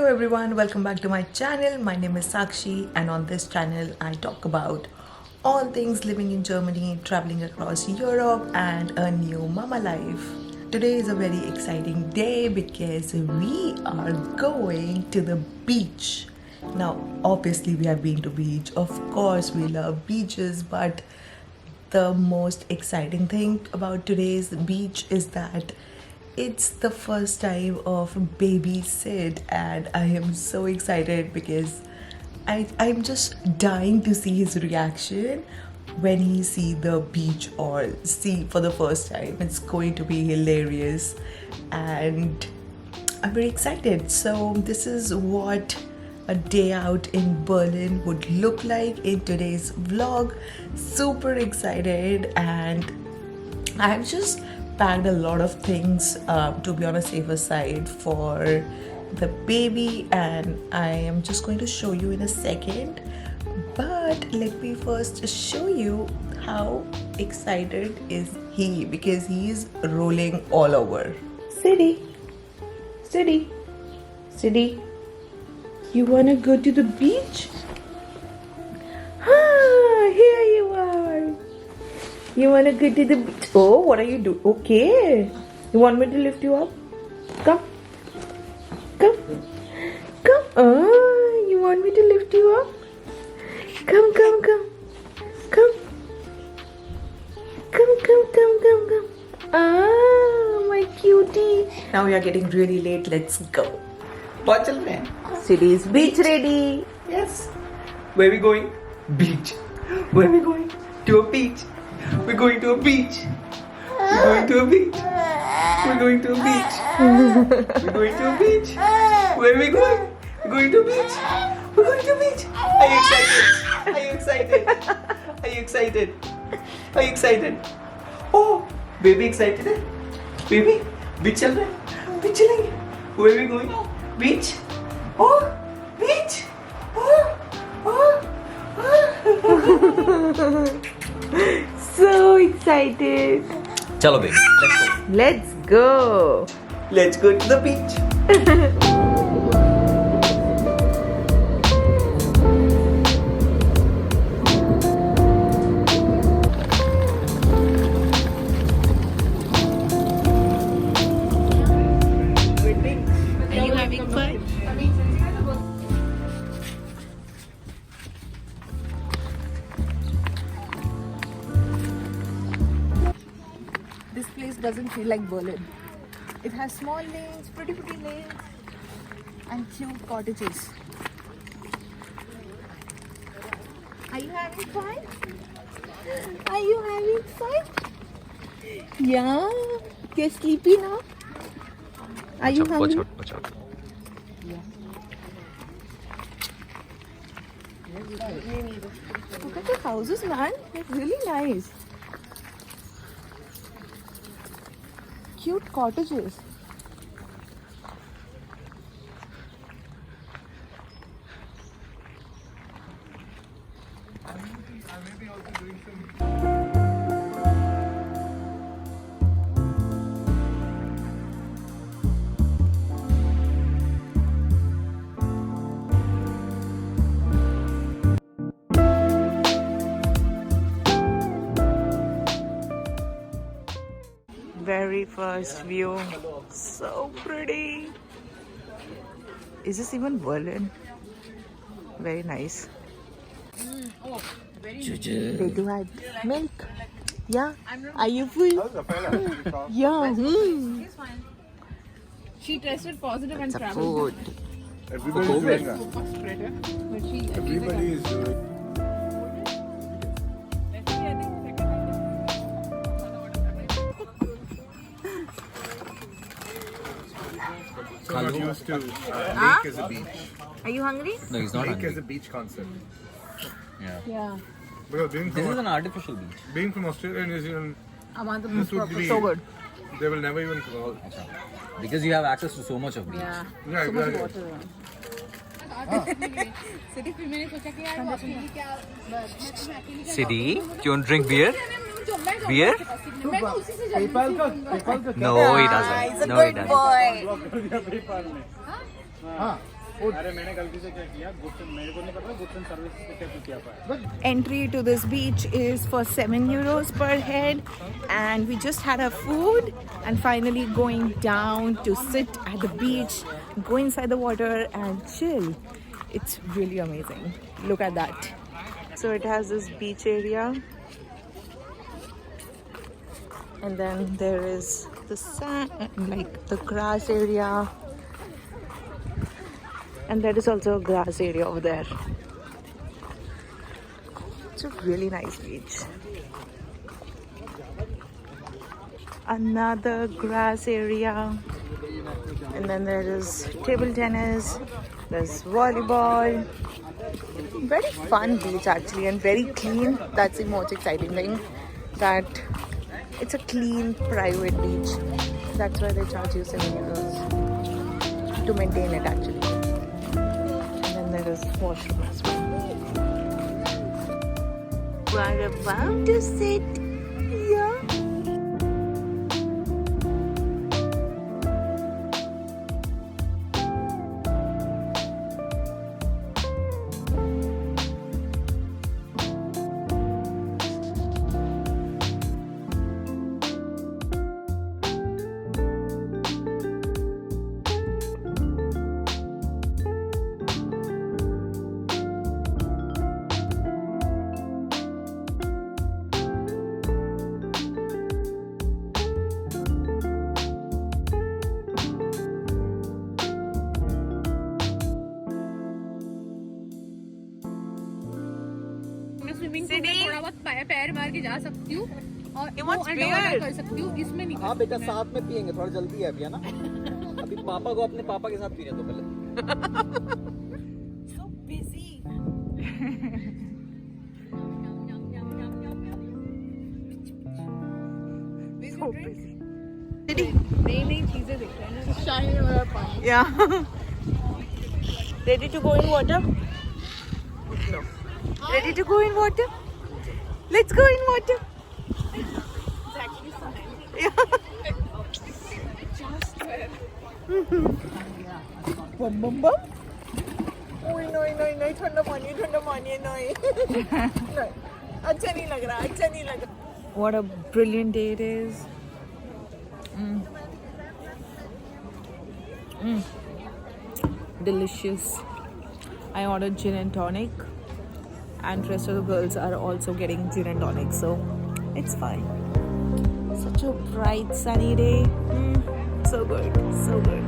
Hello everyone, welcome back to my channel. My name is Sakshi and on this channel I talk about all things living in Germany, traveling across Europe and a new mama life. Today is a very exciting day because we are going to the beach. Now obviously we have been to beach. Of course we love beaches, but the most exciting thing about today's beach is that it's the first time of baby Sid and I am so excited because I'm just dying to see his reaction when he see the beach or see for the first time. It's going to be hilarious and I'm very excited. So this is what a day out in Berlin would look like in today's vlog. Super excited, and I've just packed a lot of things to be on a safer side for the baby, and I am just going to show you in a second. But let me first show you how excited is he, because he is rolling all over. Siddy, Siddy, Siddy, you wanna go to the beach? Ah, here you are. You wanna go to the beach? Oh, what are you doing? Okay. You want me to lift you up? Come. Come. Come. Oh, you want me to lift you up? Come, come, come. Come. Come, come, come, come, come. Ah, my cutie. Now we are getting really late. Let's go. What chal rahe hain? City's beach ready. Yes. Where are we going? Beach. Where are we going? To a beach. We're going to a beach. We're going to a beach. We're going to a beach. We're going to a beach. Where are we going? We're going to a beach. We're going to a beach. Are you excited? Are you excited? Are you excited? Are you excited? Oh, baby excited है? Baby, beach चल रहे हैं? Beach चलेंगे? Where are we going? Beach? Oh, beach? Oh, oh, oh. So excited. Chalo baby, let's go. Let's go. Let's go to the beach. Are you having fun? This place doesn't feel like Berlin. It has small lanes, pretty lanes, and cute cottages. Are you having fun? Are you having fun? Yeah. You're sleepy now? Are you hungry? Watch out. Look at the houses, man. They're really nice. Cute cottages. Very first view. So pretty. Is this even Berlin? Very nice. They do have milk. Yeah. Are you full? Yeah. She tested positive and It's a traveled. food. Everybody's doing that. But she Everybody is doing. So not used to lake as a beach. Are you hungry? No, he's not Lake as hungry. a beach concept. Yeah. Because This is an artificial beach. being from Australia and New Zealand, Amount this would be so good. they will never even call. Because you have access to so much of beach. Yeah. Yeah, So much exactly. water around. सिर्फ फिर मैंने सोचा कि यार वो अकेली क्या मैं अकेली क्या Siddhi, do you want to drink beer? Beer? मैं तो उसी से जाऊंगी No, he doesn't. No, he doesn't. अरे मैंने गलती से क्या किया, मेरे को नहीं पता गुड्स एंड सर्विसेज पे क्या किया था. Entry to this beach is for €7 per head, and we just had our food and finally going down to sit at the beach, go inside the water and chill. It's really amazing. Look at that. So it has this beach area, and then there is the sand, like the grass area, and there is also a grass area over there. It's a really nice beach. Another grass area, and then there is table tennis, there's volleyball. Very fun beach actually, and very clean. That's the most exciting thing, that it's a clean private beach. That's why they charge you €7 to maintain it actually. And then there is washroom as well. We're about to sit here. Swimming pool में थोड़ा बहुत पैर मार के जा सकती हूँ और वो अंडरवाटर कर सकती हूँ, इसमें नहीं. हाँ बेटा, साथ में पियेंगे, थोड़ा जल्दी है अभी, है ना. अभी पापा को अपने पापा के साथ पीने दो पहले. So busy. So busy. नई नई चीजें देख रहे हैं. शाही वाला पानी. Yeah. Ready to go in water? No. Ready to go in water? Let's go in water. It's actually so nice. Yeah. Bum bum bum. ओए नहीं ठंडा पानी नहीं. अच्छा नहीं लग रहा. What a brilliant day it is. Delicious. I ordered gin and tonic, and rest of the girls are also getting gin and tonic, so it's fine. Such a bright sunny day. So good, so good.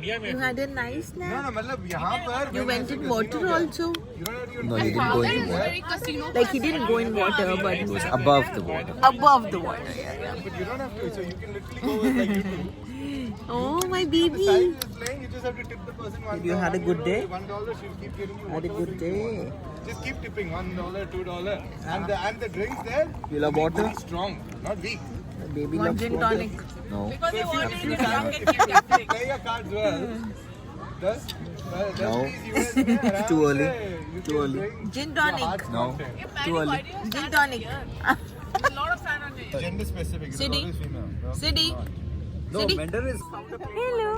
You had a nice nap. मतलब यहाँ पर You went in water also. No, you didn't go in water. Like he didn't go in water, but It was above the water. above the water. Yeah. But you don't have to, so you can literally go with like you do. Oh my The baby. size is playing, you just have to tip the person $1. You had a good day? $1, she'll keep giving you Had a whatever good drink you day. want. Just keep tipping $1, $2, and the drinks there. You love will be water? very strong, not weak. Baby loves gin tonic. No. So if you play your cards well, does No. these US Too early. you Too can early. drink Gin your tonic. heart's No. content. Too early. Gin tonic. Gender specific. It's City. always female. No? City. No, City. Mender is. Hello.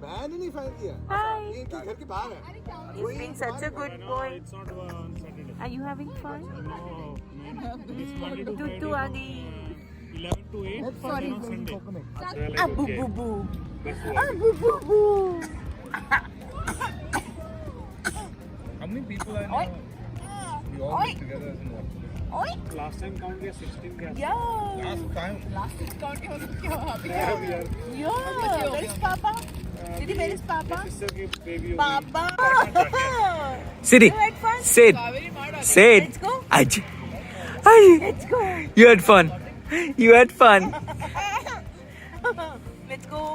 Ban ही नहीं file किया. Hi. ये इनके घर के बाहर है. You've been such a good boy. It's not on Saturday. Are you having fun? No, it's Monday to Tutu Friday. Uh gई. 11 to 8. Sorry, on Sunday. So I like, Abu okay. boo boo. That's why. Abu boo boo. How many people are now? We all get together as in what? Last time count we 16 guests. Yeah. Last time. Yeah, we are. Yeah. Where is Papa? Didi, where is Papa? Sister ki baby ho Papa. City. You had fun? Sit. Sit. Let's go. Aj. Aj. Let's go. You had fun. You had fun. Let's go.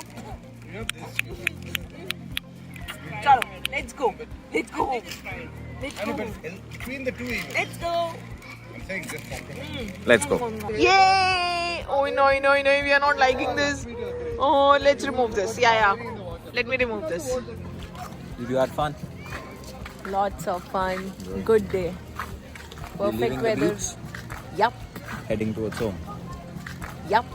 Chalo, let's go. Let's go. Let's go. Between the two even. Let's go. Let's go. Yay! Oh no, we are not liking this. Oh, let's remove this. Yeah. Let me remove this. Did you have fun? Lots of fun. Good day. We're leaving Perfect the weather. beach, Yup. heading towards home. Yup.